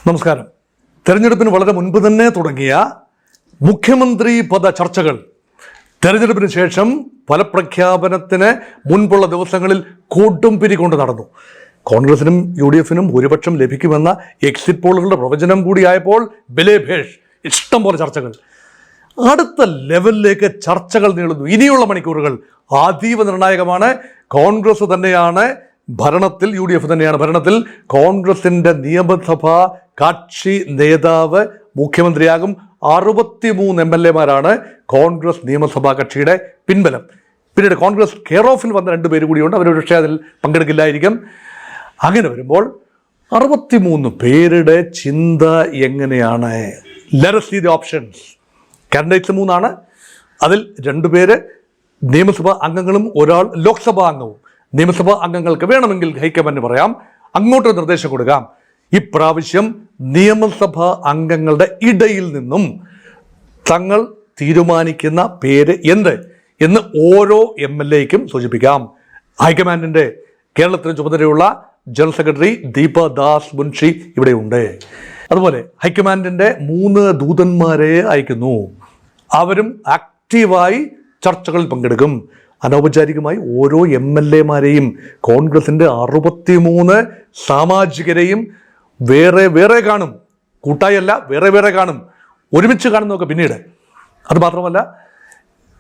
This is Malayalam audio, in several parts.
നമസ്കാരം. തെരഞ്ഞെടുപ്പിന് വളരെ മുൻപ് തന്നെ തുടങ്ങിയ മുഖ്യമന്ത്രി പദ ചർച്ചകൾ തെരഞ്ഞെടുപ്പിന് ശേഷം ഫലപ്രഖ്യാപനത്തിന് മുൻപുള്ള ദിവസങ്ങളിൽ കൊടുമ്പിരി കൊണ്ട് നടന്നു. കോൺഗ്രസിനും UDF-നും ഭൂരിപക്ഷം ലഭിക്കുമെന്ന എക്സിറ്റ് പോളുകളുടെ പ്രവചനം കൂടിയായപ്പോൾ ബലേഭേഷ് ഇഷ്ടം പോലെ ചർച്ചകൾ. അടുത്ത ലെവലിലേക്ക് ചർച്ചകൾ നീളുന്നു. ഇനിയുള്ള മണിക്കൂറുകൾ അതീവ നിർണായകമാണ്. കോൺഗ്രസ് തന്നെയാണ് ഭരണത്തിൽ, UDF തന്നെയാണ് ഭരണത്തിൽ. കോൺഗ്രസിൻ്റെ നിയമസഭാ കക്ഷി നേതാവ് മുഖ്യമന്ത്രിയാകും. 63 MLA-മാരാണ് കോൺഗ്രസ് നിയമസഭാ കക്ഷിയുടെ പിൻബലം. പിന്നീട് കോൺഗ്രസ് കെയർ ഓഫിൽ വന്ന 2 പേര് കൂടിയുണ്ട്. അവർ പക്ഷേ അതിൽ പങ്കെടുക്കില്ലായിരിക്കും. അങ്ങനെ വരുമ്പോൾ 63 പേരുടെ ചിന്ത എങ്ങനെയാണ്? Let us see the options. Candidates 3 ആണ്. അതിൽ 2 പേര് നിയമസഭാ അംഗങ്ങളും ഒരാൾ ലോക്സഭാ അംഗവും. നിയമസഭാ അംഗങ്ങൾക്ക് വേണമെങ്കിൽ ഹൈക്കമാൻഡിന് പറയാം, അങ്ങോട്ട് നിർദ്ദേശം കൊടുക്കാം. ഇപ്രാവശ്യം നിയമസഭാ അംഗങ്ങളുടെ ഇടയിൽ നിന്നും തങ്ങൾ തീരുമാനിക്കുന്ന പേര് എന്ത് എന്ന് ഓരോ MLA-ക്കും സൂചിപ്പിക്കാം. ഹൈക്കമാൻഡിൻ്റെ കേരളത്തിന് ചുമതലയുള്ള ജനറൽ സെക്രട്ടറി ദീപദാസ് മുൻഷി ഇവിടെയുണ്ട്. അതുപോലെ ഹൈക്കമാൻഡിൻ്റെ 3 ദൂതന്മാരെ അയക്കുന്നു. അവരും ആക്റ്റീവായി ചർച്ചകളിൽ പങ്കെടുക്കും. അനൗപചാരികമായി ഓരോ MLA-മാരെയും കോൺഗ്രസിൻ്റെ 63 സാമാജികരെയും വേറെ വേറെ കാണും. കൂട്ടായല്ല, വേറെ വേറെ കാണും. ഒരുമിച്ച് കാണുന്നതൊക്കെ പിന്നീട്. അതുമാത്രമല്ല,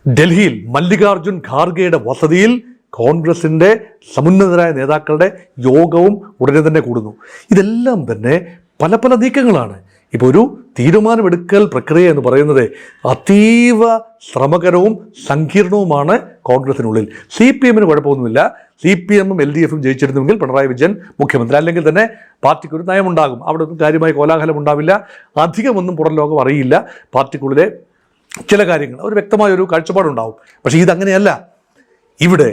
ഡൽഹിയിൽ മല്ലികാർജുൻ ഖാർഗെയുടെ വസതിയിൽ കോൺഗ്രസിൻ്റെ സമുന്നതരായ നേതാക്കളുടെ യോഗവും ഉടനെ തന്നെ കൂടുന്നു. ഇതെല്ലാം തന്നെ പല പല നീക്കങ്ങളാണ്. ഇപ്പോൾ ഒരു തീരുമാനമെടുക്കൽ പ്രക്രിയ എന്ന് പറയുന്നത് അതീവ ശ്രമകരവും സങ്കീർണവുമാണ് കോൺഗ്രസിനുള്ളിൽ. CPM-ന് കുഴപ്പമൊന്നുമില്ല. CPM-ഉം LDF-ഉം ജയിച്ചിരുന്നുവെങ്കിൽ പിണറായി വിജയൻ മുഖ്യമന്ത്രി, അല്ലെങ്കിൽ തന്നെ പാർട്ടിക്ക് ഒരു നയമുണ്ടാകും. അവിടെ ഒന്നും കാര്യമായ കോലാഹലം ഉണ്ടാവില്ല. അധികമൊന്നും പുറം ലോകം അറിയില്ല. പാർട്ടിക്കുള്ളിലെ ചില കാര്യങ്ങൾ ഒരു വ്യക്തമായൊരു കാഴ്ചപ്പാടുണ്ടാവും. പക്ഷേ ഇതങ്ങനെയല്ല. ഇവിടെ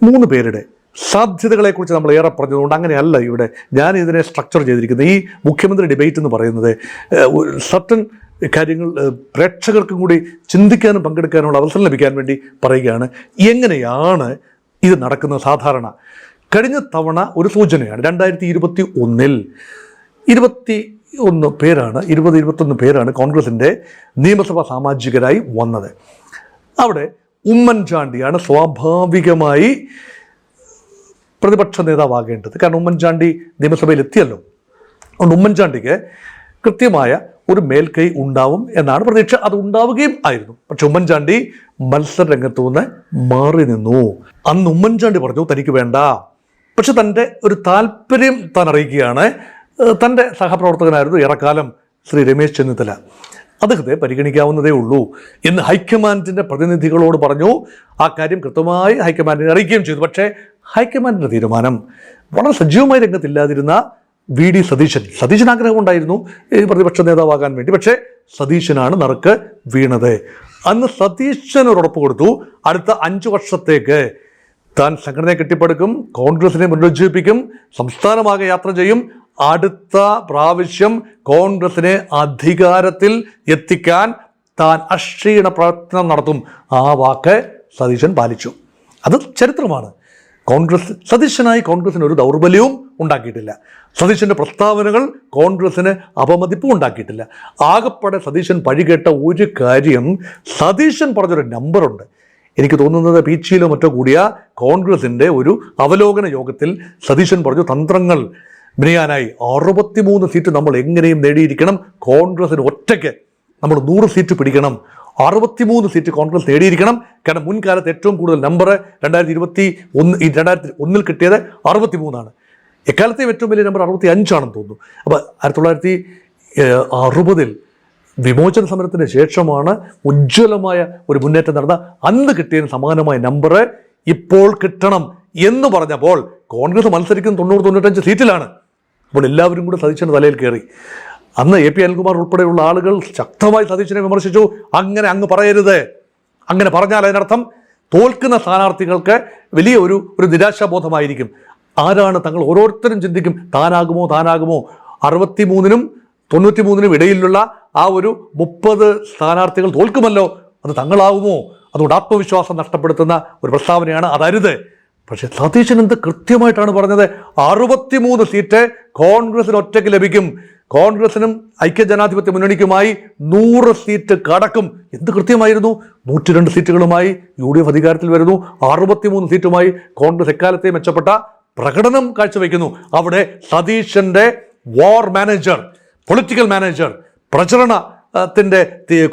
3 പേരുടെ സാധ്യതകളെക്കുറിച്ച് നമ്മൾ ഏറെ പറഞ്ഞതുകൊണ്ട് അങ്ങനെയല്ല ഇവിടെ ഞാൻ ഇതിനെ സ്ട്രക്ചർ ചെയ്തിരിക്കുന്നത്. ഈ മുഖ്യമന്ത്രി ഡിബേറ്റ് എന്ന് പറയുന്നത് സർട്ടൻ കാര്യങ്ങൾ പ്രേക്ഷകർക്കും കൂടി ചിന്തിക്കാനും പങ്കെടുക്കാനുള്ള അവസരം ലഭിക്കാൻ വേണ്ടി പറയുകയാണ്. എങ്ങനെയാണ് ഇത് നടക്കുന്നത്? സാധാരണ കഴിഞ്ഞ തവണ ഒരു സൂചനയാണ്. 2021-ൽ 21 പേരാണ് കോൺഗ്രസിൻ്റെ നിയമസഭാ സാമാജികരായി വന്നത്. അവിടെ ഉമ്മൻചാണ്ടിയാണ് സ്വാഭാവികമായി പ്രതിപക്ഷ നേതാവാകേണ്ടത്. കാരണം ഉമ്മൻചാണ്ടി നിയമസഭയിൽ എത്തിയല്ലോ. അതുകൊണ്ട് ഉമ്മൻചാണ്ടിക്ക് കൃത്യമായ ഒരു മേൽക്കൈ ഉണ്ടാവും എന്നാണ് പ്രതീക്ഷ. അത് ഉണ്ടാവുകയും ആയിരുന്നു. പക്ഷെ ഉമ്മൻചാണ്ടി മത്സര രംഗത്തു നിന്ന് മാറി നിന്നു. അന്ന് ഉമ്മൻചാണ്ടി പറഞ്ഞു തനിക്ക് വേണ്ട. പക്ഷെ തൻ്റെ ഒരു താല്പര്യം താൻ അറിയിക്കുകയാണ്. തൻ്റെ സഹപ്രവർത്തകനായിരുന്നു ഏറെക്കാലം ശ്രീ രമേശ് ചെന്നിത്തല. അദ്ദേഹത്തെ പരിഗണിക്കാവുന്നതേ ഉള്ളൂ എന്ന് ഹൈക്കമാൻഡിൻ്റെ പ്രതിനിധികളോട് പറഞ്ഞു. ആ കാര്യം കൃത്യമായി ഹൈക്കമാൻഡിനെ അറിയിക്കുകയും ചെയ്തു. പക്ഷേ ഹൈക്കമാൻഡിൻ്റെ തീരുമാനം വളരെ സജീവമായി രംഗത്തില്ലാതിരുന്ന VD സതീശൻ ആഗ്രഹമുണ്ടായിരുന്നു പ്രതിപക്ഷ നേതാവാകാൻ വേണ്ടി. പക്ഷേ സതീശനാണ് നറുക്ക് വീണത്. അന്ന് സതീശൻ ഒരു ഉറപ്പ് കൊടുത്തു, അടുത്ത 5 വർഷത്തേക്ക് താൻ സംഘടനയെ കെട്ടിപ്പടുക്കും, കോൺഗ്രസിനെ പുനരുജ്ജീവിപ്പിക്കും, സംസ്ഥാനമാകെ യാത്ര ചെയ്യും, അടുത്ത പ്രാവശ്യം കോൺഗ്രസിനെ അധികാരത്തിൽ എത്തിക്കാൻ താൻ അക്ഷീണ പ്രയത്നം നടത്തും. ആ വാക്ക് സതീശൻ പാലിച്ചു. അത് ചരിത്രമാണ്. സതീശനായി കോൺഗ്രസിന് ഒരു ദൗർബല്യവും ഉണ്ടാക്കിയിട്ടില്ല. സതീശൻ്റെ പ്രസ്താവനകൾ കോൺഗ്രസിന് അപമതിപ്പും ഉണ്ടാക്കിയിട്ടില്ല. ആകപ്പാടെ സതീശൻ പഴികേട്ട ഒരു കാര്യം, സതീശൻ പറഞ്ഞൊരു നമ്പറുണ്ട്. എനിക്ക് തോന്നുന്നത് പീച്ചിയിലോ മറ്റോ കൂടിയ കോൺഗ്രസിൻ്റെ ഒരു അവലോകന യോഗത്തിൽ സതീശൻ പറഞ്ഞു, തന്ത്രങ്ങൾ മെനയാനായി 63 സീറ്റ് നമ്മൾ എങ്ങനെയും നേടിയിരിക്കണം. കോൺഗ്രസിന് ഒറ്റയ്ക്ക് നമ്മൾ 100 സീറ്റ് പിടിക്കണം. 63 സീറ്റ് കോൺഗ്രസ് നേടിയിരിക്കണം. കാരണം മുൻകാലത്ത് ഏറ്റവും കൂടുതൽ നമ്പർ 2021 കിട്ടിയത് 63. എക്കാലത്തെയും ഏറ്റവും വലിയ നമ്പർ 65 തോന്നുന്നു. അപ്പോൾ 1960 വിമോചന സമരത്തിന് ശേഷമാണ് ഉജ്ജ്വലമായ ഒരു മുന്നേറ്റം നടന്ന. അന്ന് കിട്ടിയതിന് സമാനമായ നമ്പർ ഇപ്പോൾ കിട്ടണം എന്ന് പറഞ്ഞപ്പോൾ കോൺഗ്രസ് മത്സരിക്കുന്ന 90-95 സീറ്റിലാണ്. അപ്പോൾ എല്ലാവരും കൂടെ സതീശൻ്റെ തലയിൽ കയറി. അന്ന് AP അനിൽകുമാർ ഉൾപ്പെടെയുള്ള ആളുകൾ ശക്തമായി സതീശനെ വിമർശിച്ചു. അങ്ങ് പറയരുത്. അങ്ങനെ പറഞ്ഞാൽ അതിനർത്ഥം തോൽക്കുന്ന സ്ഥാനാർത്ഥികൾക്ക് വലിയ ഒരു നിരാശാബോധമായിരിക്കും. ആരാണ് തങ്ങൾ ഓരോരുത്തരും ചിന്തിക്കും, താനാകുമോ 63-നും 93-നും ഇടയിലുള്ള ആ ഒരു 30 സ്ഥാനാർത്ഥികൾ തോൽക്കുമല്ലോ, അത് തങ്ങളാകുമോ? അതുകൊണ്ട് ആത്മവിശ്വാസം നഷ്ടപ്പെടുത്തുന്ന ഒരു പ്രസ്താവനയാണ്. അതരുത്. പക്ഷെ സതീശൻ എന്ത് കൃത്യമായിട്ടാണ് പറഞ്ഞത്, 63 സീറ്റ് കോൺഗ്രസിന് ഒറ്റയ്ക്ക് ലഭിക്കും, കോൺഗ്രസിനും ഐക്യജനാധിപത്യ മുന്നണിക്കുമായി 100 സീറ്റ് കടക്കും. എന്ത് കൃത്യമായിരുന്നു. 102 സീറ്റുകളുമായി UDF അധികാരത്തിൽ വരുന്നു. 63 സീറ്റുമായി കോൺഗ്രസ് എക്കാലത്തെ മെച്ചപ്പെട്ട പ്രകടനം കാഴ്ചവെക്കുന്നു. അവിടെ സതീശന്റെ വാർ മാനേജർ, പൊളിറ്റിക്കൽ മാനേജർ, പ്രചരണത്തിന്റെ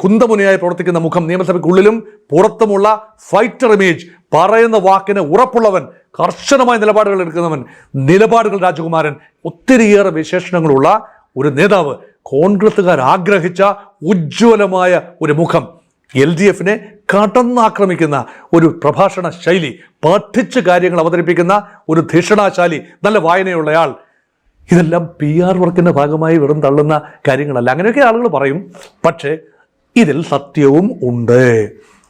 കുന്തമുനയായി പ്രവർത്തിക്കുന്ന മുഖം, നിയമസഭയ്ക്കുള്ളിലും പുറത്തുമുള്ള ഫൈറ്റർ ഇമേജ്, പറയുന്ന വാക്കിന് ഉറപ്പുള്ളവൻ, കർശനമായ നിലപാടുകൾ എടുക്കുന്നവൻ, നിലപാടുകൾ രാജകുമാരൻ, ഒത്തിരിയേറെ വിശേഷണങ്ങളുള്ള ഒരു നേതാവ്, കോൺഗ്രസുകാർ ആഗ്രഹിച്ച ഉജ്ജ്വലമായ ഒരു മുഖം, LDFനെ കടന്നാക്രമിക്കുന്ന ഒരു പ്രഭാഷണ ശൈലി, പഠിച്ച് കാര്യങ്ങൾ അവതരിപ്പിക്കുന്ന ഒരു ധിഷണാശാലി, നല്ല വായനയുള്ളയാൾ. ഇതെല്ലാം PR വർക്കിൻ്റെ ഭാഗമായി വെറും തള്ളുന്ന കാര്യങ്ങളല്ല. അങ്ങനെയൊക്കെ ആളുകൾ പറയും. പക്ഷേ ഇതിൽ സത്യവും ഉണ്ട്.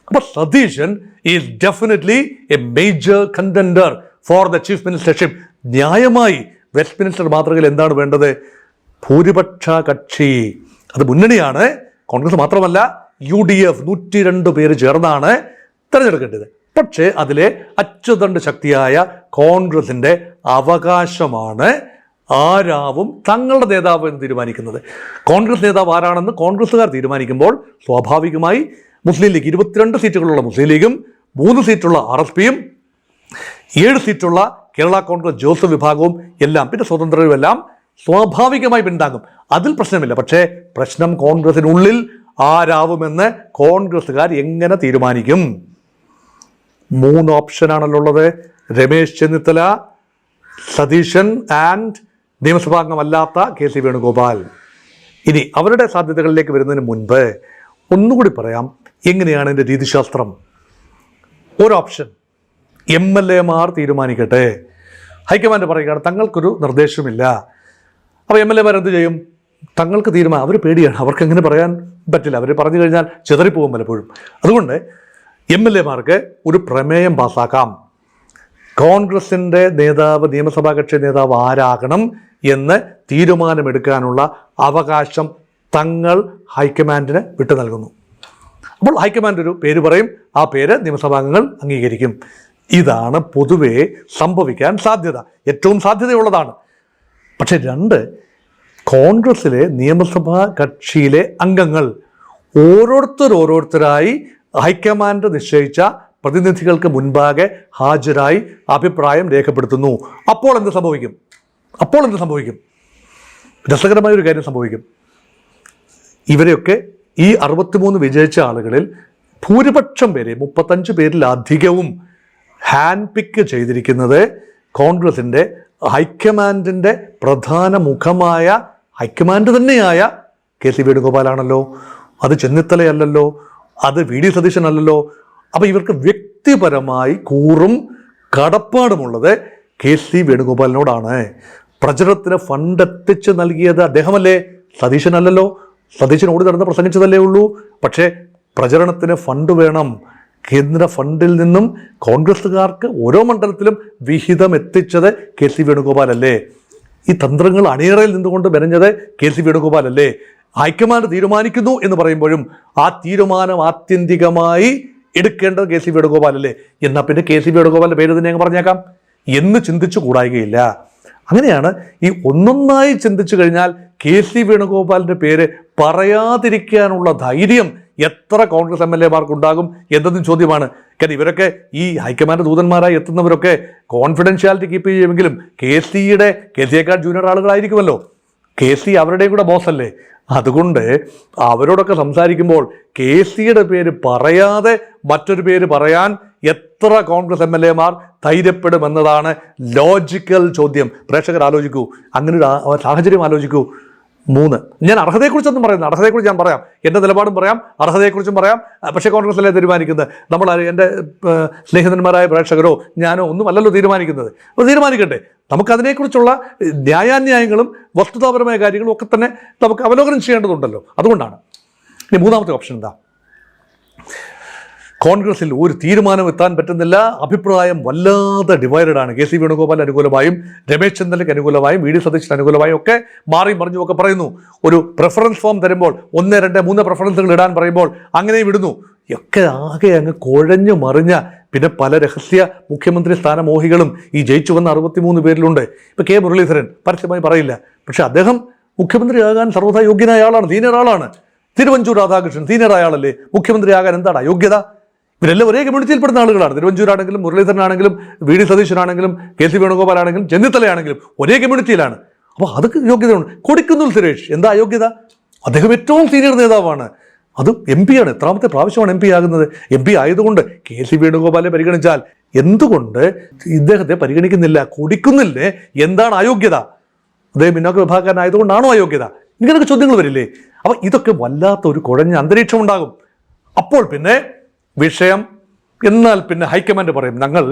അപ്പോൾ Satheesan is definitely a major contender for the chief ministership. ന്യായമായി വെസ്റ്റ് മിനിസ്റ്റർ മാതൃകയിൽ എന്താണ് വേണ്ടത്? ഭൂരിപക്ഷ കക്ഷി, അത് മുന്നണിയാണ്. കോൺഗ്രസ് മാത്രമല്ല, UDF 102 പേര് ചേർന്നാണ് തിരഞ്ഞെടുക്കേണ്ടത്. പക്ഷേ അതിലെ അച്ചുതണ്ട് ശക്തിയായ കോൺഗ്രസിൻ്റെ അവകാശമാണ് ആരാവും തങ്ങളുടെ നേതാവ് എന്ന് തീരുമാനിക്കുന്നത്. കോൺഗ്രസ് നേതാവ് ആരാണെന്ന് കോൺഗ്രസ്സുകാർ തീരുമാനിക്കുമ്പോൾ സ്വാഭാവികമായി മുസ്ലിം ലീഗ്, 22 സീറ്റുകളുള്ള മുസ്ലിം ലീഗും 3 സീറ്റുള്ള RSPയും 7 സീറ്റുള്ള കേരള കോൺഗ്രസ് ജോസഫ് വിഭാഗവും എല്ലാം, പിന്നെ സ്വതന്ത്രരും എല്ലാം സ്വാഭാവികമായി പിന്താങ്ങും. അതിൽ പ്രശ്നമില്ല. പക്ഷേ പ്രശ്നം കോൺഗ്രസിനുള്ളിൽ ആരാവുമെന്ന് കോൺഗ്രസ്സുകാർ എങ്ങനെ തീരുമാനിക്കും? 3 ഓപ്ഷനാണല്ലോ ഉള്ളത്. രമേശ് ചെന്നിത്തല, സതീശൻ ആൻഡ് നിയമസഭാംഗമല്ലാത്ത KC വേണുഗോപാൽ. ഇനി അവരുടെ സാധ്യതകളിലേക്ക് വരുന്നതിന് മുൻപ് ഒന്നുകൂടി പറയാം എങ്ങനെയാണ് ഇതിൻ്റെ രീതിശാസ്ത്രം. ഒരു ഓപ്ഷൻ MLA മാർ തീരുമാനിക്കട്ടെ. ഹൈക്കമാൻഡ് പറയുകയാണ് തങ്ങൾക്കൊരു നിർദ്ദേശമില്ല. അപ്പോൾ MLA മാർ എന്ത് ചെയ്യും? തങ്ങൾക്ക് തീരുമാനം, അവർ പേടിയാണ്, അവർക്ക് എങ്ങനെ പറയാൻ പറ്റില്ല, അവർ പറഞ്ഞു കഴിഞ്ഞാൽ ചിതറിപ്പോകും പലപ്പോഴും. അതുകൊണ്ട് MLA മാർക്ക് ഒരു പ്രമേയം പാസ്സാക്കാം. കോൺഗ്രസിൻ്റെ നേതാവ്, നിയമസഭാ കക്ഷി നേതാവ് ആരാകണം എന്ന് തീരുമാനമെടുക്കാനുള്ള അവകാശം തങ്ങൾ ഹൈക്കമാൻഡിന് വിട്ടു നൽകുന്നു. അപ്പോൾ ഹൈക്കമാൻഡ് ഒരു പേര് പറയും, ആ പേര് നിയമസഭാംഗങ്ങൾ അംഗീകരിക്കും. ഇതാണ് പൊതുവെ സംഭവിക്കാൻ സാധ്യത, ഏറ്റവും സാധ്യതയുള്ളതാണ്. പക്ഷെ 2, കോൺഗ്രസിലെ നിയമസഭാ കക്ഷിയിലെ അംഗങ്ങൾ ഓരോരുത്തരായി ഹൈക്കമാൻഡ് നിശ്ചയിച്ച പ്രതിനിധികൾക്ക് മുൻപാകെ ഹാജരായി അഭിപ്രായം രേഖപ്പെടുത്തുന്നു. അപ്പോൾ എന്ത് സംഭവിക്കും? രസകരമായ ഒരു കാര്യം സംഭവിക്കും. ഇവരെയൊക്കെ ഈ 63 വിജയിച്ച ആളുകളിൽ ഭൂരിപക്ഷം പേരെ, 35 പേരിലധികവും ഹാൻഡ് പിക്ക് ചെയ്തിരിക്കുന്നത് കോൺഗ്രസിൻ്റെ ഹൈക്കമാൻഡിൻ്റെ പ്രധാന മുഖമായ, ഹൈക്കമാൻഡ് തന്നെയായ KC വേണുഗോപാലാണല്ലോ. അത് ചെന്നിത്തലയല്ലല്ലോ, അത് VD സതീശനല്ലല്ലോ. അപ്പോൾ ഇവർക്ക് വ്യക്തിപരമായി കൂറും കടപ്പാടുമുള്ളത് KC വേണുഗോപാലിനോടാണ്. പ്രചരണത്തിന് ഫണ്ട് എത്തിച്ച് നൽകിയത് അദ്ദേഹമല്ലേ, സതീശനല്ലല്ലോ. സതീശൻ ഓടി നടന്ന് പ്രസംഗിച്ചതല്ലേ ഉള്ളൂ. പക്ഷേ പ്രചരണത്തിന് ഫണ്ട് വേണം. കേന്ദ്ര ഫണ്ടിൽ നിന്നും കോൺഗ്രസ്സുകാർക്ക് ഓരോ മണ്ഡലത്തിലും വിഹിതം എത്തിച്ചത് KC വേണുഗോപാലല്ലേ. ഈ തന്ത്രങ്ങൾ അണിയറയിൽ നിന്നുകൊണ്ട് മെനഞ്ഞത് KC വേണുഗോപാലല്ലേ. ഹൈക്കമാൻഡ് തീരുമാനിക്കുന്നു എന്ന് പറയുമ്പോഴും ആ തീരുമാനം ആത്യന്തികമായി എടുക്കേണ്ടത് KC വേണുഗോപാലല്ലേ. എന്നാൽ പിന്നെ KC വേണുഗോപാലിൻ്റെ പേര് തന്നെ ഞങ്ങൾ പറഞ്ഞേക്കാം എന്ന് ചിന്തിച്ചു കൂടായികയില്ല. അങ്ങനെയാണ് ഈ ഒന്നൊന്നായി ചിന്തിച്ചു കഴിഞ്ഞാൽ KC വേണുഗോപാലിൻ്റെ പേര് പറയാതിരിക്കാനുള്ള ധൈര്യം എത്ര കോൺഗ്രസ് MLA മാർക്കുണ്ടാകും എന്നതും ചോദ്യമാണ്. കാരണം ഇവരൊക്കെ ഈ ഹൈക്കമാൻഡ് ദൂതന്മാരായി എത്തുന്നവരൊക്കെ കോൺഫിഡൻഷ്യാലിറ്റി കീപ്പ് ചെയ്യുമെങ്കിലും KCയേക്കാൾ ജൂനിയർ ആളുകളായിരിക്കുമല്ലോ. KC അവരുടെയും കൂടെ ബോസല്ലേ. അതുകൊണ്ട് അവരോടൊക്കെ സംസാരിക്കുമ്പോൾ KCയുടെ പേര് പറയാതെ മറ്റൊരു പേര് പറയാൻ എത്ര കോൺഗ്രസ് MLA മാർ ധൈര്യപ്പെടുമെന്നതാണ് ലോജിക്കൽ ചോദ്യം. പ്രേക്ഷകർ ആലോചിക്കൂ, അങ്ങനെ ഒരു സാഹചര്യം ആലോചിക്കൂ. 3, ഞാൻ അർഹതയെക്കുറിച്ചൊന്നും പറയുന്നത്, അർഹതയെക്കുറിച്ച് ഞാൻ പറയാം, എൻ്റെ നിലപാടും പറയാം, അർഹതയെക്കുറിച്ചും പറയാം. പക്ഷേ കോൺഗ്രസ്സല്ലേ തീരുമാനിക്കുന്നത്, നമ്മൾ എൻ്റെ സ്നേഹിതന്മാരായ പ്രേക്ഷകരോ ഞാനോ ഒന്നും അല്ലല്ലോ തീരുമാനിക്കുന്നത്. അപ്പോൾ തീരുമാനിക്കട്ടെ. നമുക്കതിനെക്കുറിച്ചുള്ള ന്യായാന്യായങ്ങളും വസ്തുതാപരമായ കാര്യങ്ങളും ഒക്കെ തന്നെ നമുക്ക് അവലോകനം ചെയ്യേണ്ടതുണ്ടല്ലോ. അതുകൊണ്ടാണ്. ഇനി 3ാമത്തെ ഓപ്ഷൻ എന്താ? കോൺഗ്രസിൽ ഒരു തീരുമാനം എത്താൻ പറ്റുന്നില്ല. അഭിപ്രായം വല്ലാതെ ഡിവൈഡഡ് ആണ്. KC വേണുഗോപാൽ അനുകൂലമായും രമേശ് ചെന്നിത്തലയ്ക്ക് അനുകൂലമായും VD സതീശൻ അനുകൂലമായും ഒക്കെ മാറിയും മറിഞ്ഞും ഒക്കെ പറയുന്നു. ഒരു പ്രിഫറൻസ് ഫോം തരുമ്പോൾ 1, 2, 3 പ്രിഫറൻസുകൾ ഇടാൻ പറയുമ്പോൾ അങ്ങനെ വിടുന്നു. ഒക്കെ ആകെ അങ്ങ് കുഴഞ്ഞു മറിഞ്ഞ പിന്നെ പല രഹസ്യ മുഖ്യമന്ത്രി സ്ഥാനമോഹികളും ഈ ജയിച്ചു വന്ന 63 പേരിലുണ്ട്. ഇപ്പൊ കെ മുരളീധരൻ പരസ്യമായി പറയില്ല, പക്ഷെ അദ്ദേഹം മുഖ്യമന്ത്രിയാകാൻ സർവ്വതാ യോഗ്യനായ ആളാണ്, സീനിയർ ആളാണ്. തിരുവഞ്ചൂർ രാധാകൃഷ്ണൻ സീനിയർ ആളല്ലേ, മുഖ്യമന്ത്രിയാകാൻ എന്താണ് അയോഗ്യത? ഇവരെല്ലാം ഒരേ കമ്മ്യൂണിറ്റിയിൽപ്പെടുന്ന ആളുകളാണ്. തിരുവഞ്ചൂരാണെങ്കിലും മുരളീധരനാണെങ്കിലും വി.ഡി. സതീശനാണെങ്കിലും കെ.സി. വേണുഗോപാലാണെങ്കിലും ചെന്നിത്തലയാണെങ്കിലും ഒരേ കമ്മ്യൂണിറ്റിയിലാണ്. അപ്പോൾ അതൊക്കെ യോഗ്യതയുണ്ട്. കൊടിക്കുന്നിൽ സുരേഷ് എന്താ അയോഗ്യത? അദ്ദേഹം ഏറ്റവും സീനിയർ നേതാവാണ്, അത് MP ആണ്. എത്രാമത്തെ പ്രാവശ്യമാണ് MP ആകുന്നത്? MP ആയതുകൊണ്ട് കെ.സി. വേണുഗോപാലെ പരിഗണിച്ചാൽ എന്തുകൊണ്ട് ഇദ്ദേഹത്തെ പരിഗണിക്കുന്നില്ല? കൊടിക്കുന്നില്ലേ എന്താണ് അയോഗ്യത? അദ്ദേഹം പിന്നോക്ക വിഭാഗക്കാരനായതുകൊണ്ടാണോ അയോഗ്യത? ഇങ്ങനെയൊക്കെ ചോദ്യങ്ങൾ വരില്ലേ? അപ്പോൾ ഇതൊക്കെ വല്ലാത്ത ഒരു കുഴഞ്ഞ അന്തരീക്ഷം ഉണ്ടാകും. അപ്പോൾ പിന്നെ വിഷയം എന്നാൽ പിന്നെ ഹൈക്കമാൻഡ് പറയും, ഞങ്ങൾ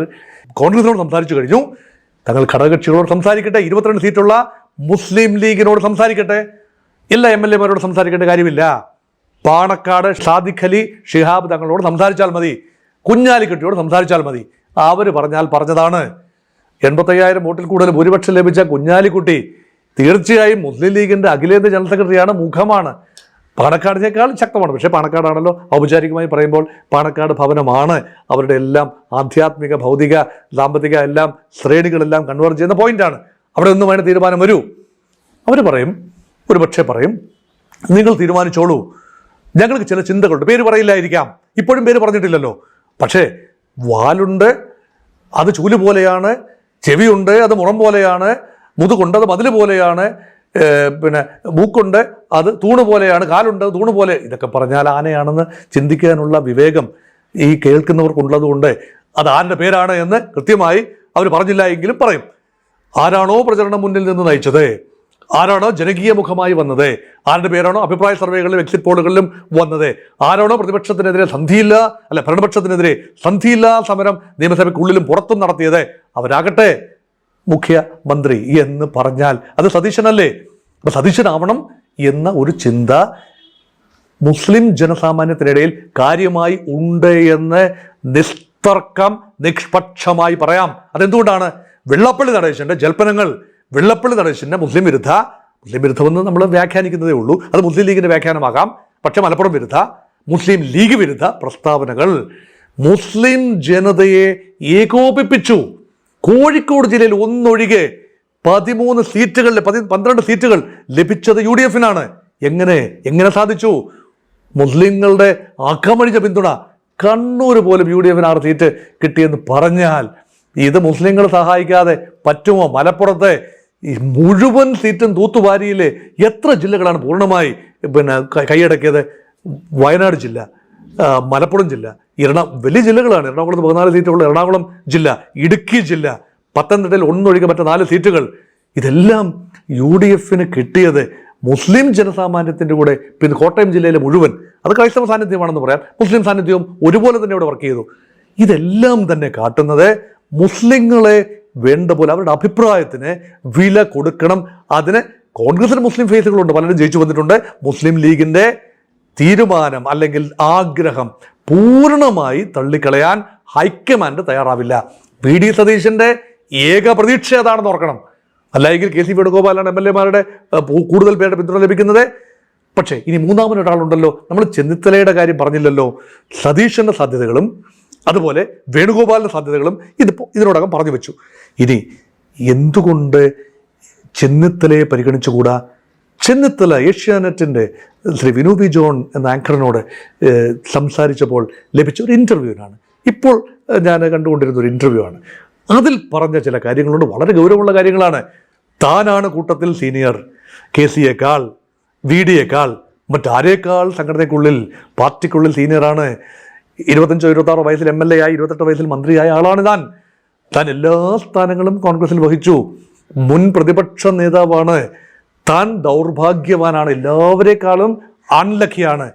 കോൺഗ്രസിനോട് സംസാരിച്ചു കഴിഞ്ഞു, തങ്ങൾ ഘടകകക്ഷികളോട് സംസാരിക്കട്ടെ, 22 സീറ്റുള്ള മുസ്ലിം ലീഗിനോട് സംസാരിക്കട്ടെ, എല്ലാ MLA മാരോട് സംസാരിക്കേണ്ട കാര്യമില്ല. പാണക്കാട് സാദിഖ് അലി ഷിഹാബ് തങ്ങളോട് സംസാരിച്ചാൽ മതി, കുഞ്ഞാലിക്കുട്ടിയോട് സംസാരിച്ചാൽ മതി. അവർ പറഞ്ഞാൽ പറഞ്ഞതാണ്. 85,000 വോട്ടിൽ കൂടുതൽ ഭൂരിപക്ഷം ലഭിച്ച കുഞ്ഞാലിക്കുട്ടി തീർച്ചയായും മുസ്ലിം ലീഗിൻ്റെ അഖിലേന്ത്യാ ജനറൽ സെക്രട്ടറിയാണ്, മുഖമാണ്. പാണക്കാടിനേക്കാൾ ശക്തമാണ്. പക്ഷേ പാണക്കാടാണല്ലോ ഔപചാരികമായി പറയുമ്പോൾ പാണക്കാട് ഭവനമാണ് അവരുടെ എല്ലാം ആധ്യാത്മിക, ഭൗതിക, സാമ്പത്തിക എല്ലാം ശ്രേണികളെല്ലാം കൺവേർജ് ചെയ്യുന്ന പോയിന്റാണ്. അവിടെ ഒന്നും വേണ്ട തീരുമാനം വരൂ. അവർ പറയും, ഒരു പക്ഷേ പറയും, നിങ്ങൾ തീരുമാനിച്ചോളൂ, ഞങ്ങൾക്ക് ചില ചിന്തകളുണ്ട്. പേര് പറയില്ലായിരിക്കാം, ഇപ്പോഴും പേര് പറഞ്ഞിട്ടില്ലല്ലോ. പക്ഷേ വാലുണ്ട്, അത് ചൂല് പോലെയാണ്, ചെവിയുണ്ട്, അത് മുറം പോലെയാണ്, മുതുകൊണ്ട് അത് മതിൽ പോലെയാണ്, പിന്നെ മൂക്കുണ്ട്, അത് തൂണ് പോലെയാണ്, കാലുണ്ട്, തൂണ് പോലെ. ഇതൊക്കെ പറഞ്ഞാൽ ആനയാണെന്ന് ചിന്തിക്കാനുള്ള വിവേകം ഈ കേൾക്കുന്നവർക്കുള്ളതുകൊണ്ട് അത് ആരുടെ പേരാണ് എന്ന് കൃത്യമായി അവർ പറഞ്ഞില്ല എങ്കിലും പറയും. ആരാണോ പ്രചരണം മുന്നിൽ നിന്ന് നയിച്ചത്, ആരാണോ ജനകീയ മുഖമായി വന്നത്, ആരുടെ പേരാണോ അഭിപ്രായ സർവേകളിലും എക്സിറ്റ് പോളുകളിലും വന്നത്, ആരാണോ പ്രതിപക്ഷത്തിനെതിരെ ഭരണപക്ഷത്തിനെതിരെ സന്ധിയില്ലാ സമരം നിയമസഭയ്ക്കുള്ളിലും പുറത്തും നടത്തിയത്, അവരാകട്ടെ മുഖ്യമന്ത്രി എന്ന് പറഞ്ഞാൽ അത് സതീശനല്ലേ? അപ്പൊ സതീശനാവണം എന്ന ഒരു ചിന്ത മുസ്ലിം ജനസാമാന്യത്തിനിടയിൽ കാര്യമായി ഉണ്ട് എന്ന് നിസ്തർക്കം നിഷ്പക്ഷമായി പറയാം. അതെന്തുകൊണ്ടാണ്? വെള്ളാപ്പള്ളി നടേശന്റെ ജൽപ്പനങ്ങൾ, വെള്ളാപ്പള്ളി നടേശന്റെ മുസ്ലിം വിരുദ്ധമെന്ന് നമ്മൾ വ്യാഖ്യാനിക്കുന്നതേ ഉള്ളൂ, അത് മുസ്ലിം ലീഗിന്റെ വ്യാഖ്യാനമാകാം. പക്ഷെ മലപ്പുറം വിരുദ്ധ, മുസ്ലിം ലീഗ് വിരുദ്ധ പ്രസ്താവനകൾ മുസ്ലിം ജനതയെ ഏകോപിപ്പിച്ചു. കോഴിക്കോട് ജില്ലയിൽ ഒന്നൊഴികെ 13 സീറ്റുകളിൽ 12 സീറ്റുകൾ ലഭിച്ചത് UDF-നാണ്. എങ്ങനെ സാധിച്ചു? മുസ്ലിങ്ങളുടെ അകമഴിഞ്ഞ പിന്തുണ. കണ്ണൂർ പോലും UDF-ന് 6 സീറ്റ് കിട്ടിയെന്ന് പറഞ്ഞാൽ ഇത് മുസ്ലിങ്ങൾ സഹായിക്കാതെ പറ്റുമോ? മലപ്പുറത്തെ ഈ മുഴുവൻ സീറ്റും തൂത്തുവാരിയിലെ എത്ര ജില്ലകളാണ് പൂർണ്ണമായി കൈയടക്കിയത്? വയനാട് ജില്ല, മലപ്പുറം ജില്ല, വലിയ ജില്ലകളാണ്. എറണാകുളത്ത് 14 സീറ്റുള്ള എറണാകുളം ജില്ല, ഇടുക്കി ജില്ല, പത്തനംതിട്ടയിൽ ഒന്നൊഴികെ മറ്റ് 4 സീറ്റുകൾ. ഇതെല്ലാം UDF-ന് കിട്ടിയത് മുസ്ലിം ജനസാമാന്യത്തിൻ്റെ കൂടെ. പിന്നെ കോട്ടയം ജില്ലയിലെ മുഴുവൻ, അത് ക്രൈസ്തവ സാന്നിധ്യമാണെന്ന് പറയാം, മുസ്ലിം സാന്നിധ്യവും ഒരുപോലെ തന്നെ ഇവിടെ വർക്ക് ചെയ്തു. ഇതെല്ലാം തന്നെ കാട്ടുന്നത് മുസ്ലിങ്ങളെ വേണ്ട പോലെ അവരുടെ അഭിപ്രായത്തിന് വില കൊടുക്കണം. അതിന് കോൺഗ്രസിന് മുസ്ലിം ഫേസുകളുണ്ട്, പലരും ജയിച്ചു വന്നിട്ടുണ്ട്. മുസ്ലിം ലീഗിൻ്റെ തീരുമാനം അല്ലെങ്കിൽ ആഗ്രഹം പൂർണ്ണമായി തള്ളിക്കളയാൻ ഹൈക്കമാൻഡ് തയ്യാറാവില്ല. വി.ഡി. സതീശന്റെ ഏക പ്രതീക്ഷ അതാണെന്ന് ഓർക്കണം. അല്ലെങ്കിൽ കെ.സി. വേണുഗോപാലാണ് MLA മാരുടെ കൂടുതൽ പേരുടെ പിന്തുണ ലഭിക്കുന്നത്. പക്ഷേ ഇനി മൂന്നാമതൊരാളുണ്ടല്ലോ, നമ്മൾ ചെന്നിത്തലയുടെ കാര്യം പറഞ്ഞില്ലല്ലോ. സതീശന്റെ സാധ്യതകളും അതുപോലെ വേണുഗോപാലിന്റെ സാധ്യതകളും ഇതിനോടകം പറഞ്ഞു വെച്ചു. ഇനി എന്തുകൊണ്ട് ചെന്നിത്തലയെ പരിഗണിച്ചുകൂടാ? ചെന്നിത്തല ഏഷ്യാനെറ്റിൻ്റെ ശ്രീ വിനു പി ജോൺ എന്ന ആങ്കറിനോട് സംസാരിച്ചപ്പോൾ ലഭിച്ച ഒരു ഇൻ്റർവ്യൂവിനാണ്, ഇപ്പോൾ ഞാൻ കണ്ടുകൊണ്ടിരുന്ന ഒരു ഇൻ്റർവ്യൂ ആണ്. അതിൽ പറഞ്ഞ ചില കാര്യങ്ങളുണ്ട്, വളരെ ഗൗരവമുള്ള കാര്യങ്ങളാണ്. താനാണ് കൂട്ടത്തിൽ സീനിയർ, കെ.സിയേക്കാൾ, വി.ഡിയേക്കാൾ, മറ്റാരേക്കാൾ സംഘടനയ്ക്കുള്ളിൽ, പാർട്ടിക്കുള്ളിൽ സീനിയറാണ്. 25-26 വയസ്സിൽ MLA ആയി, 28 വയസ്സിൽ മന്ത്രിയായ ആളാണ് താൻ എല്ലാ സ്ഥാനങ്ങളും കോൺഗ്രസിൽ വഹിച്ചു, മുൻ പ്രതിപക്ഷ നേതാവാണ്. താൻ ദൗർഭാഗ്യവാനാണ്, എല്ലാവരെക്കാളും അൺലക്കിയാണ്.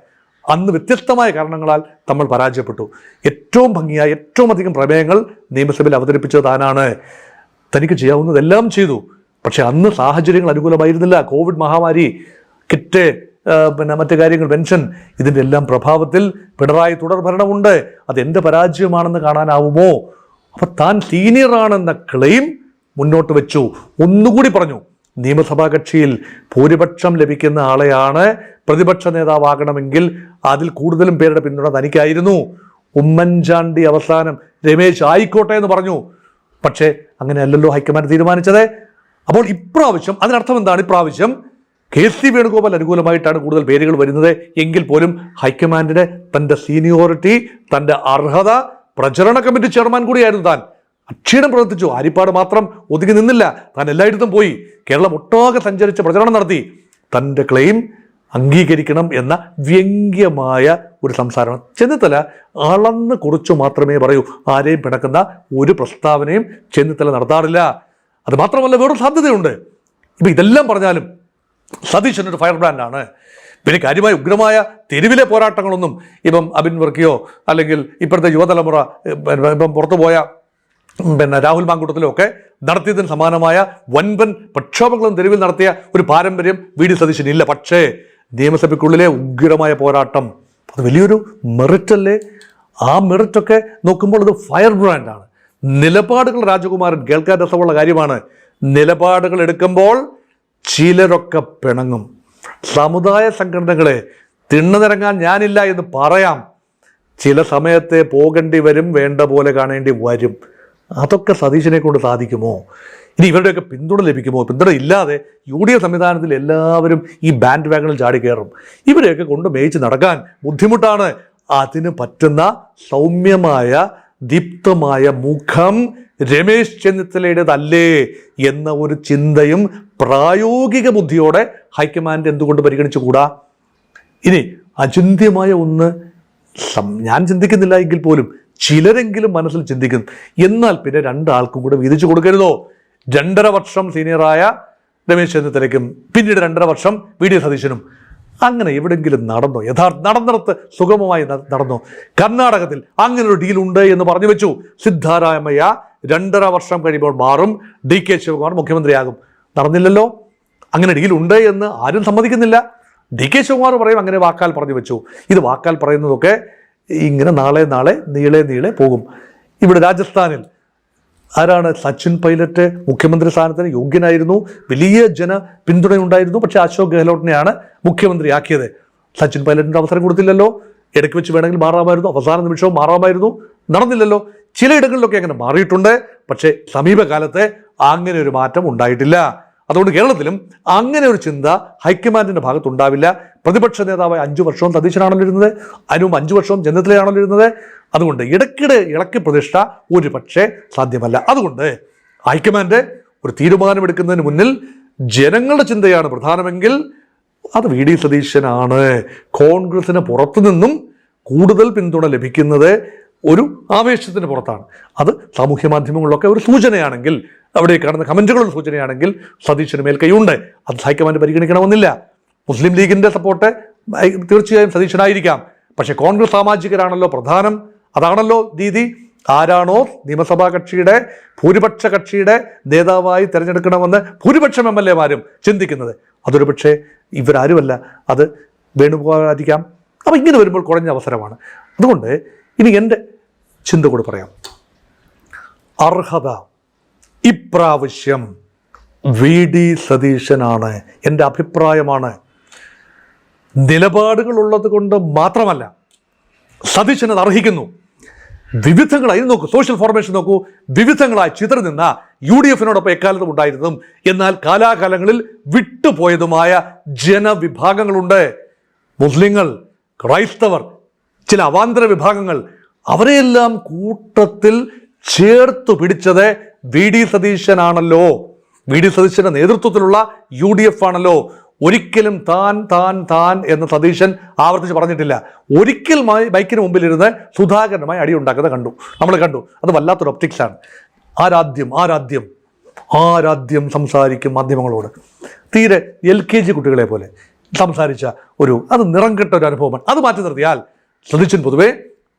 അന്ന് വ്യത്യസ്തമായ കാരണങ്ങളാൽ നമ്മൾ പരാജയപ്പെട്ടു. ഏറ്റവും ഭംഗിയായ ഏറ്റവും അധികം പ്രമേയങ്ങൾ നിയമസഭയിൽ അവതരിപ്പിച്ചത് താനാണ്. തനിക്ക് ചെയ്യാവുന്നതെല്ലാം ചെയ്തു. പക്ഷെ അന്ന് സാഹചര്യങ്ങൾ അനുകൂലമായിരുന്നില്ല. കോവിഡ് മഹാമാരി, കിറ്റ്, മറ്റു കാര്യങ്ങൾ, പെൻഷൻ, ഇതിൻ്റെ എല്ലാം പ്രഭാവത്തിൽ പിണറായി തുടർ ഭരണമുണ്ട്. അതെൻ്റെ പരാജയമാണെന്ന് കാണാനാവുമോ? അപ്പം താൻ സീനിയറാണെന്ന ക്ലെയിം മുന്നോട്ട് വെച്ചു. ഒന്നുകൂടി പറഞ്ഞു, നിയമസഭാ കക്ഷിയിൽ ഭൂരിപക്ഷം ലഭിക്കുന്ന ആളെയാണ് പ്രതിപക്ഷ നേതാവാകണമെങ്കിൽ അതിൽ കൂടുതലും പേരുടെ പിന്തുണ തനിക്കായിരുന്നു. ഉമ്മൻചാണ്ടി അവസാനം രമേശ് ആയിക്കോട്ടെ എന്ന് പറഞ്ഞു. പക്ഷേ അങ്ങനെയല്ലല്ലോ ഹൈക്കമാൻഡ് തീരുമാനിച്ചത്. അപ്പോൾ ഇപ്രാവശ്യം അതിനർത്ഥം എന്താണ്? ഇപ്രാവശ്യം KC വേണുഗോപാൽ അനുകൂലമായിട്ടാണ് കൂടുതൽ പേരുകൾ വരുന്നത് എങ്കിൽ പോലും ഹൈക്കമാൻഡിന് തൻ്റെ സീനിയോറിറ്റി, തൻ്റെ അർഹത, പ്രചരണ കമ്മിറ്റി ചെയർമാൻ കൂടിയായിരുന്നു താൻ. അക്ഷീണം പ്രവർത്തിച്ചു. ആരിപ്പാട് മാത്രം ഒതുങ്ങി നിന്നില്ല, താൻ എല്ലായിടത്തും പോയി, കേരളം ഒട്ടാകെ സഞ്ചരിച്ച് പ്രചരണം നടത്തി. തൻ്റെ ക്ലെയിം അംഗീകരിക്കണം എന്ന വ്യംഗ്യമായ ഒരു സംസാരം ചെന്നിത്തല അളന്ന് കുറിച്ചു മാത്രമേ പറയൂ. ആരെയും പിണക്കുന്ന ഒരു പ്രസ്താവനയും ചെന്നിത്തല നടത്താറില്ല. അത് മാത്രമല്ല, വേറൊരു സാധ്യതയുണ്ട്. ഇപ്പം ഇതെല്ലാം പറഞ്ഞാലും സതീശനൊരു ഫയർ ബ്രാൻഡാണ്. പിന്നെ കാര്യമായ ഉഗ്രമായ തെരുവിലെ പോരാട്ടങ്ങളൊന്നും ഇപ്പം അബിൻ വർക്കിയോ അല്ലെങ്കിൽ ഇപ്പോഴത്തെ യുവതലമുറ ഇപ്പം പുറത്തുപോയ രാഹുൽ മാങ്കൂട്ടത്തിലും ഒക്കെ നടത്തിയതിന് സമാനമായ വൻപൻ പ്രക്ഷോഭങ്ങളും തെരുവിൽ നടത്തിയ ഒരു പാരമ്പര്യം VD സതീശനില്ല. പക്ഷേ നിയമസഭയ്ക്കുള്ളിലെ ഉഗ്രമായ പോരാട്ടം അത് വലിയൊരു മെറിറ്റല്ലേ? ആ മെറിറ്റൊക്കെ നോക്കുമ്പോൾ അത് ഫയർ ബ്രാൻഡാണ്. നിലപാടുകൾ രാജകുമാരൻ കേൾക്കാൻ രസമുള്ള കാര്യമാണ്. നിലപാടുകൾ എടുക്കുമ്പോൾ ചിലരൊക്കെ പിണങ്ങും. സമുദായ സംഘടനകളെ തിണ്ണനിറങ്ങാൻ ഞാനില്ല എന്ന് പറയാം. ചില സമയത്തെ പോകേണ്ടി വരും, വേണ്ട പോലെ കാണേണ്ടി വരും. അതൊക്കെ സതീശനെ കൊണ്ട് സാധിക്കുമോ? ഇനി ഇവരുടെയൊക്കെ പിന്തുണ ലഭിക്കുമോ? പിന്തുണ ഇല്ലാതെ UDF സംവിധാനത്തിൽ എല്ലാവരും ഈ ബാൻഡ് വാഗണിൽ ചാടി കയറും. ഇവരെയൊക്കെ കൊണ്ട് മേയിച്ച് നടക്കാൻ ബുദ്ധിമുട്ടാണ്. അതിന് പറ്റുന്ന സൗമ്യമായ ദീപ്തമായ മുഖം രമേശ് ചെന്നിത്തലയുടേതല്ലേ എന്ന ഒരു ചിന്തയും പ്രായോഗിക ബുദ്ധിയോടെ ഹൈക്കമാൻഡ് എന്തുകൊണ്ട് പരിഗണിച്ചുകൂടാ? ഇനി അചിന്ത്യമായ ഒന്ന് ഞാൻ ചിന്തിക്കുന്നില്ല എങ്കിൽ പോലും ചിലരെങ്കിലും മനസ്സിൽ ചിന്തിക്കും. എന്നാൽ പിന്നെ രണ്ടാൾക്കും കൂടെ വീതിച്ചു കൊടുക്കരുതോ? 2.5 വർഷം സീനിയറായ രമേശ് ചെന്നിത്തലയ്ക്കും പിന്നീട് 2.5 വർഷം VD സതീശനും. അങ്ങനെ എവിടെയെങ്കിലും നടന്നോ? നടന്നിടത്ത് സുഗമമായി നടന്നോ? കർണാടകത്തിൽ അങ്ങനെ ഒരു ഡീൽ ഉണ്ട് എന്ന് പറഞ്ഞു വെച്ചു. സിദ്ധാരാമയ്യ 2.5 വർഷം കഴിയുമ്പോൾ മാറും, DK ശിവകുമാർ മുഖ്യമന്ത്രിയാകും. നടന്നില്ലല്ലോ. അങ്ങനെ ഡീൽ ഉണ്ട് എന്ന് ആരും സമ്മതിക്കുന്നില്ല. DK ശിവകുമാർ പറയും അങ്ങനെ വാക്കാൽ പറഞ്ഞു വെച്ചു. ഇത് വാക്കാൽ പറയുന്നതൊക്കെ ഇങ്ങനെ നാളെ നീളെ പോകും. ഇവിടെ രാജസ്ഥാനിൽ ആരാണ്? സച്ചിൻ പൈലറ്റ് മുഖ്യമന്ത്രി സ്ഥാനത്തിന് യോഗ്യനായിരുന്നു, വലിയ ജന പിന്തുണയുണ്ടായിരുന്നു. പക്ഷെ അശോക് ഗെഹ്ലോട്ടിനെയാണ് മുഖ്യമന്ത്രിയാക്കിയത്. സച്ചിൻ പൈലറ്റിന്റെ അവസരം കൊടുത്തില്ലല്ലോ. ഇടയ്ക്ക് വെച്ച് വേണമെങ്കിൽ മാറാമായിരുന്നു, അവസാന നിമിഷവും മാറാമായിരുന്നു. നടന്നില്ലല്ലോ. ചിലയിടങ്ങളിലൊക്കെ അങ്ങനെ മാറിയിട്ടുണ്ട്. പക്ഷേ സമീപകാലത്തെ അങ്ങനെ ഒരു മാറ്റം ഉണ്ടായിട്ടില്ല. അതുകൊണ്ട് കേരളത്തിലും അങ്ങനെ ഒരു ചിന്ത ഹൈക്കമാൻഡിന്റെ ഭാഗത്തുണ്ടാവില്ല. പ്രതിപക്ഷ നേതാവായ 5 വർഷവും സതീശനാണല്ലോ ഇരുന്നത്, അതിനും 5 വർഷവും ചെന്നിത്തലയാണല്ലോ ഇരുന്നത്. അതുകൊണ്ട് ഇടയ്ക്കിടെ ഇളക്കി പ്രതിഷ്ഠ ഒരു പക്ഷേ സാധ്യമല്ല. അതുകൊണ്ട് ഹൈക്കമാൻഡ് ഒരു തീരുമാനമെടുക്കുന്നതിന് മുന്നിൽ ജനങ്ങളുടെ ചിന്തയാണ് പ്രധാനമെങ്കിൽ അത് VD സതീശനാണ്. കോൺഗ്രസിന് പുറത്തുനിന്നും കൂടുതൽ പിന്തുണ ലഭിക്കുന്നത് ഒരു ആവേശത്തിന് പുറത്താണ്. അത് സാമൂഹ്യ മാധ്യമങ്ങളിലൊക്കെ ഒരു സൂചനയാണെങ്കിൽ, അവിടെ കാണുന്ന കമന്റുകളുടെ സൂചനയാണെങ്കിൽ സതീശന് മേൽക്കൈയുണ്ട്. അത് ഹൈക്കമാൻഡ് പരിഗണിക്കണമെന്നില്ല. മുസ്ലിം ലീഗിന്റെ സപ്പോർട്ട് തീർച്ചയായും സതീശനായിരിക്കാം. പക്ഷെ കോൺഗ്രസ് സാമാജികരാണല്ലോ പ്രധാനം. അതാണല്ലോ രീതി. ആരാണോ നിയമസഭാ കക്ഷിയുടെ ഭൂരിപക്ഷ കക്ഷിയുടെ നേതാവായി തിരഞ്ഞെടുക്കണമെന്ന് ഭൂരിപക്ഷം MLA-മാരും ചിന്തിക്കുന്നത്, അതൊരു പക്ഷേ ഇവരാരുമല്ല, അത് വേണുഗോപാലായിരിക്കാം. അപ്പം ഇങ്ങനെ വരുമ്പോൾ കുറഞ്ഞ അവസരമാണ്. അതുകൊണ്ട് ഇനി എൻ്റെ ചിന്ത കൂടെ പറയാം. അർഹത ഇപ്രാവശ്യം VD സതീശനാണ്. എൻ്റെ അഭിപ്രായമാണ്. നിലപാടുകളുള്ളത് കൊണ്ട് മാത്രമല്ല, സതീശൻ അത് അർഹിക്കുന്നു. വിവിധങ്ങളായി നോക്കൂ, സോഷ്യൽ ഫോർമേഷൻ നോക്കൂ. വിവിധങ്ങളായി ചിതറി നിന്ന UDF-നോടൊപ്പം എക്കാലത്തും ഉണ്ടായിരുന്നതും എന്നാൽ കാലാകാലങ്ങളിൽ വിട്ടുപോയതുമായ ജനവിഭാഗങ്ങളുണ്ട്. മുസ്ലിങ്ങൾ, ക്രൈസ്തവർ, ചില അവാന്തര വിഭാഗങ്ങൾ, അവരെയെല്ലാം കൂട്ടത്തിൽ ചേർത്തു പിടിച്ചത് VD സതീശനാണല്ലോ. VD സതീശന്റെ നേതൃത്വത്തിലുള്ള UDF ആണല്ലോ. ഒരിക്കലും താൻ എന്ന് സതീശൻ ആവർത്തിച്ച് പറഞ്ഞിട്ടില്ല. ഒരിക്കൽ ബൈക്കിന് മുമ്പിലിരുന്ന് സുധാകരനുമായി അടിയുണ്ടാക്കുന്നത് നമ്മൾ കണ്ടു. അത് വല്ലാത്തൊരു ഒപ്റ്റിക്സാണ്. ആരാദ്യം സംസാരിക്കും മാധ്യമങ്ങളോട്. തീരെ LKG കുട്ടികളെ പോലെ സംസാരിച്ച അത് നിറം കെട്ട ഒരു അനുഭവമാണ്. അത് മാറ്റി നിർത്തിയാൽ സതീശൻ പൊതുവെ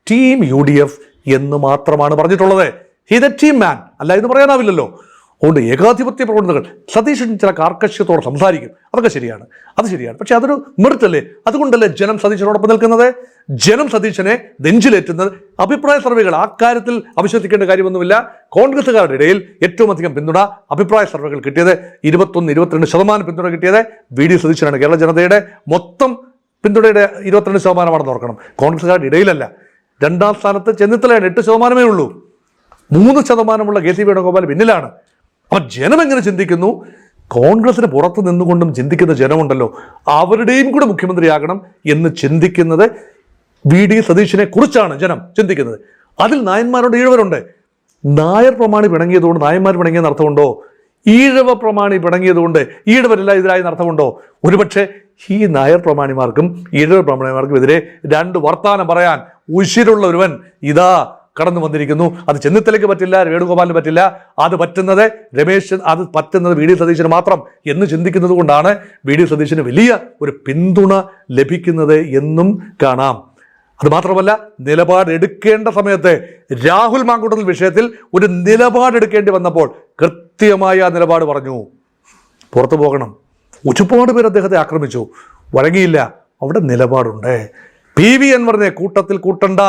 ടീം UDF എന്ന് മാത്രമാണ് പറഞ്ഞിട്ടുള്ളത്. ഹീസ് എ ടീം മാൻ, അല്ല എന്ന് പറയാനാവില്ലല്ലോ. അതുകൊണ്ട് ഏകാധിപത്യ പ്രവണതകൾ സതീശൻ ചില കാർക്കശ്യത്തോടെ സംസാരിക്കും, അതൊക്കെ ശരിയാണ്, അത് ശരിയാണ്. പക്ഷെ അതൊരു മെറിറ്റല്ലേ? അതുകൊണ്ടല്ലേ ജനം സതീശനോടൊപ്പം നിൽക്കുന്നത്, ജനം സതീശനെ നെഞ്ചിലേറ്റുന്നത്. അഭിപ്രായ സർവേകൾ ആ കാര്യത്തിൽ അവിശ്വസിക്കേണ്ട കാര്യമൊന്നുമില്ല. കോൺഗ്രസ്സുകാരുടെ ഇടയിൽ ഏറ്റവും അധികം പിന്തുണ അഭിപ്രായ സർവേകൾ കിട്ടിയത് 21-22% പിന്തുണ കിട്ടിയത് VD സതീശനാണ്. കേരള ജനതയുടെ മൊത്തം പിന്തുണയുടെ 22% ഓർക്കണം, കോൺഗ്രസ്സുകാരുടെ ഇടയിലല്ല. രണ്ടാം സ്ഥാനത്ത് ചെന്നിത്തലയാണ്, 8% ഉള്ളൂ. 3% കെ സി വേണുഗോപാൽ പിന്നിലാണ്. അപ്പം ജനം എങ്ങനെ ചിന്തിക്കുന്നു? കോൺഗ്രസിന് പുറത്ത് നിന്നുകൊണ്ടും ചിന്തിക്കുന്ന ജനമുണ്ടല്ലോ, അവരുടെയും കൂടെ മുഖ്യമന്ത്രിയാകണം എന്ന് ചിന്തിക്കുന്നത് വി ഡി സതീശനെ കുറിച്ചാണ് ജനം ചിന്തിക്കുന്നത്. അതിൽ നായന്മാരുണ്ട്, ഈഴവരുണ്ട്. നായർ പ്രമാണി പിണങ്ങിയതുകൊണ്ട് നായന്മാർ പിണങ്ങിയെന്ന് അർത്ഥമുണ്ടോ? ഈഴവ പ്രമാണി പിണങ്ങിയതുകൊണ്ട് ഈഴവരെല്ലാം എതിരായി അർത്ഥമുണ്ടോ? ഒരുപക്ഷെ ഈ നായർ പ്രമാണിമാർക്കും ഈഴവ പ്രമാണിമാർക്കും എതിരെ രണ്ട് വർത്താനം പറയാൻ ഉശിരുള്ള ഒരുവൻ ഇതാ കടന്നു വന്നിരിക്കുന്നു. അത് ചെന്നിത്തലയ്ക്ക് പറ്റില്ല, വേണുഗോപാലിന് പറ്റില്ല, അത് പറ്റുന്നത് അത് പറ്റുന്നത് വി ഡി സതീശന് മാത്രം എന്ന് ചിന്തിക്കുന്നത് കൊണ്ടാണ് വി ഡി സതീശന് വലിയ ഒരു പിന്തുണ ലഭിക്കുന്നത് എന്നും കാണാം. അത് മാത്രമല്ല, നിലപാടെടുക്കേണ്ട സമയത്ത് രാഹുൽ മാങ്കൂട്ടത്തിൽ വിഷയത്തിൽ ഒരു നിലപാടെടുക്കേണ്ടി വന്നപ്പോൾ കൃത്യമായ ആ നിലപാട് പറഞ്ഞു, പുറത്തു പോകണം. ഒരുപാട് പേർ അദ്ദേഹത്തെ ആക്രമിച്ചു, വഴങ്ങിയില്ല. അവിടെ നിലപാടുണ്ട്. പി വി അൻവറിനെ കൂട്ടത്തിൽ കൂട്ടണ്ട,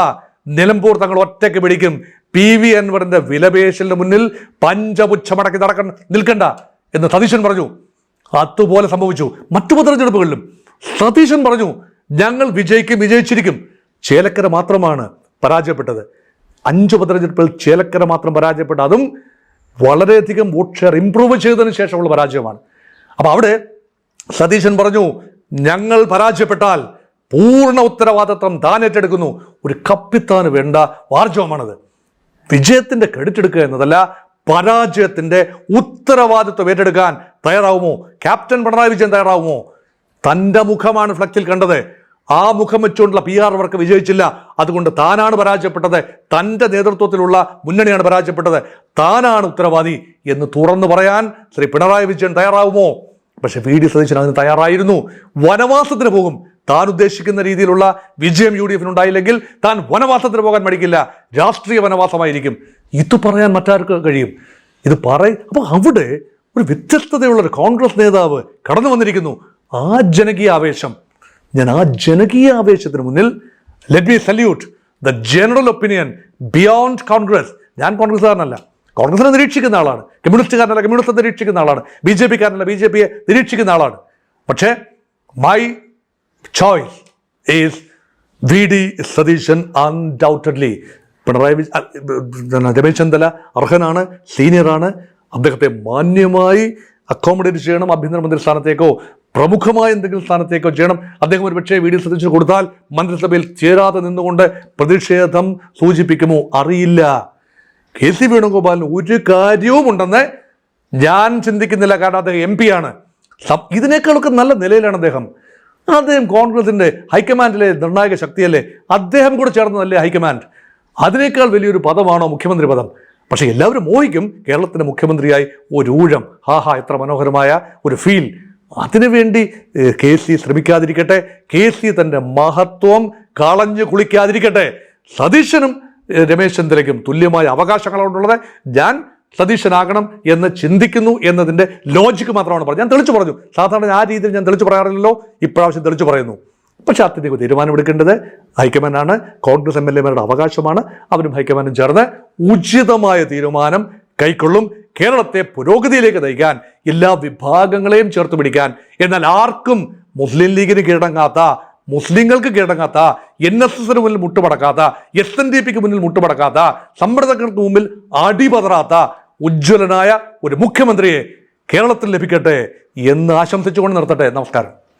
നിലമ്പൂർ തങ്ങൾ ഒറ്റയ്ക്ക് പിടിക്കും. പി വി അൻവറിന്റെ വിലപേശലിന് മുന്നിൽ പഞ്ചപുച്ഛമടക്കി നിൽക്കണ്ട എന്ന് സതീശൻ പറഞ്ഞു. അതുപോലെ സംഭവിച്ചു മറ്റു ഉപതെരഞ്ഞെടുപ്പുകളിലും. സതീശൻ പറഞ്ഞു, ഞങ്ങൾ വിജയിച്ചിരിക്കും. ചേലക്കര മാത്രമാണ് പരാജയപ്പെട്ടത്. 5 ഉപതെരഞ്ഞെടുപ്പിൽ ചേലക്കര മാത്രം പരാജയപ്പെട്ട, അതും വളരെയധികം വോട്ട് ഷെയർ ഇംപ്രൂവ് ചെയ്തതിന് ശേഷമുള്ള പരാജയമാണ്. അപ്പൊ അവിടെ സതീശൻ പറഞ്ഞു, ഞങ്ങൾ പരാജയപ്പെട്ടാൽ പൂർണ്ണ ഉത്തരവാദിത്വം താൻ ഏറ്റെടുക്കുന്നു. ഒരു കപ്പിത്താന് വേണ്ട വാർജവമാണത്. വിജയത്തിന്റെ ക്രെഡിറ്റ് എടുക്കുക എന്നതല്ല, പരാജയത്തിന്റെ ഉത്തരവാദിത്വം ഏറ്റെടുക്കാൻ തയ്യാറാവുമോ? ക്യാപ്റ്റൻ പിണറായി വിജയൻ തയ്യാറാവുമോ? തൻ്റെ മുഖമാണ് ഫ്ലക്സിൽ കണ്ടത്. ആ മുഖം വെച്ചുകൊണ്ടുള്ള PR വർക്ക് വിജയിച്ചില്ല. അതുകൊണ്ട് താനാണ് പരാജയപ്പെട്ടത്, തൻ്റെ നേതൃത്വത്തിലുള്ള മുന്നണിയാണ് പരാജയപ്പെട്ടത്, താനാണ് ഉത്തരവാദി എന്ന് തുറന്നു പറയാൻ ശ്രീ പിണറായി വിജയൻ തയ്യാറാവുമോ? പക്ഷെ വി ഡി സതീശൻ അതിന് തയ്യാറായിരുന്നു. വനവാസത്തിന് പോകും. താൻ ഉദ്ദേശിക്കുന്ന രീതിയിലുള്ള വിജയം UDF ഉണ്ടായില്ലെങ്കിൽ താൻ വനവാസത്തിന് പോകാൻ മടിക്കില്ല. രാഷ്ട്രീയ വനവാസമായിരിക്കും. ഇത് പറയാൻ മറ്റാർക്ക് കഴിയും? ഇത് അപ്പോൾ അവിടെ ഒരു വ്യത്യസ്തതയുള്ളൊരു കോൺഗ്രസ് നേതാവ് കടന്നു വന്നിരിക്കുന്നു. ആ ജനകീയ ആവേശം, ഞാൻ ആ ജനകീയ ആവേശത്തിന് മുന്നിൽ let me salute the general opinion beyond Congress. ഞാൻ കോൺഗ്രസ്സുകാരനല്ല, കോൺഗ്രസിനെ നിരീക്ഷിക്കുന്ന ആളാണ്. കമ്മ്യൂണിസ്റ്റുകാരനല്ല, കമ്മ്യൂണിസ്റ്റെ നിരീക്ഷിക്കുന്ന ആളാണ്. BJP കാരനല്ല, BJPയെ നിരീക്ഷിക്കുന്ന ആളാണ്. പക്ഷേ my choice is V D Satheesan undoubtedly. Ramesh Chennithala അർഹനാണ്, സീനിയറാണ്. അദ്ദേഹത്തെ മാന്യമായി അക്കോമഡേറ്റ് ചെയ്യണം. ആഭ്യന്തരമന്ത്രി സ്ഥാനത്തേക്കോ പ്രമുഖമായ എന്തെങ്കിലും സ്ഥാനത്തേക്കോ ചെയ്യണം. അദ്ദേഹം ഒരു പക്ഷേ വി ഡി സതീശന് കൊടുത്താൽ മന്ത്രിസഭയിൽ ചേരാതെ നിന്നുകൊണ്ട് പ്രതിഷേധം സൂചിപ്പിക്കുമോ അറിയില്ല. കെ സി വേണുഗോപാലിന് ഒരു കാര്യവും ഉണ്ടെന്ന് ഞാൻ ചിന്തിക്കുന്നില്ല. കാരണം അദ്ദേഹം MP ആണ്. ഇതിനേക്കാളൊക്കെ നല്ല നിലയിലാണ് അദ്ദേഹം. കോൺഗ്രസിന്റെ ഹൈക്കമാൻഡിലെ നിർണായക ശക്തിയല്ലേ. അദ്ദേഹം കൂടെ ചേർന്നതല്ലേ ഹൈക്കമാൻഡ്. അതിനേക്കാൾ വലിയൊരു പദമാണോ മുഖ്യമന്ത്രി പദം? പക്ഷെ എല്ലാവരും മോഹിക്കും കേരളത്തിന്റെ മുഖ്യമന്ത്രിയായി ഒരു ഊഴം. എത്ര മനോഹരമായ ഒരു ഫീൽ. അതിനുവേണ്ടി കെ സി ശ്രമിക്കാതിരിക്കട്ടെ. കെ സി തൻ്റെ മഹത്വം കളഞ്ഞു കുളിക്കാതിരിക്കട്ടെ. സതീശനും രമേശ് ചെന്നിത്തലയ്ക്കും തുല്യമായ അവകാശങ്ങളുള്ളത്. ഞാൻ സതീശനാകണം എന്ന് ചിന്തിക്കുന്നു എന്നതിൻ്റെ ലോജിക്ക് മാത്രമാണ് പറഞ്ഞത്. ഞാൻ തെളിച്ചു പറഞ്ഞു. സാധാരണ ആ രീതിയിൽ ഞാൻ തെളിച്ചു പറയാറില്ലല്ലോ, ഇപ്രാവശ്യം തെളിച്ചു പറയുന്നു. പക്ഷേ അത്യധികം തീരുമാനമെടുക്കേണ്ടത് ഹൈക്കമാൻഡാണ്. കോൺഗ്രസ് MLA-മാരുടെ അവകാശമാണ്. അവരും ഹൈക്കമാൻഡും ചേർന്ന് ഉചിതമായ തീരുമാനം കൈക്കൊള്ളും. കേരളത്തെ പുരോഗതിയിലേക്ക് നയിക്കാൻ, എല്ലാ വിഭാഗങ്ങളെയും ചേർത്ത് പിടിക്കാൻ. എന്നാൽ ആർക്കും മുസ്ലിം ലീഗിന് കീഴടങ്ങാത്ത, മുസ്ലിങ്ങൾക്ക് കീഴടങ്ങാത്ത, NSSന് മുന്നിൽ മുട്ടുമടക്കാത്ത, SNDPക്ക് മുന്നിൽ മുട്ടുമടക്കാത്ത, സമ്മർദ്ദങ്ങൾക്ക് മുമ്പിൽ അടിപതറാത്ത ഉജ്ജ്വലനായ ഒരു മുഖ്യമന്ത്രിയെ കേരളത്തിൽ ലഭിക്കട്ടെ എന്ന് ആശംസിച്ചുകൊണ്ട് നിർത്തട്ടെ. നമസ്കാരം.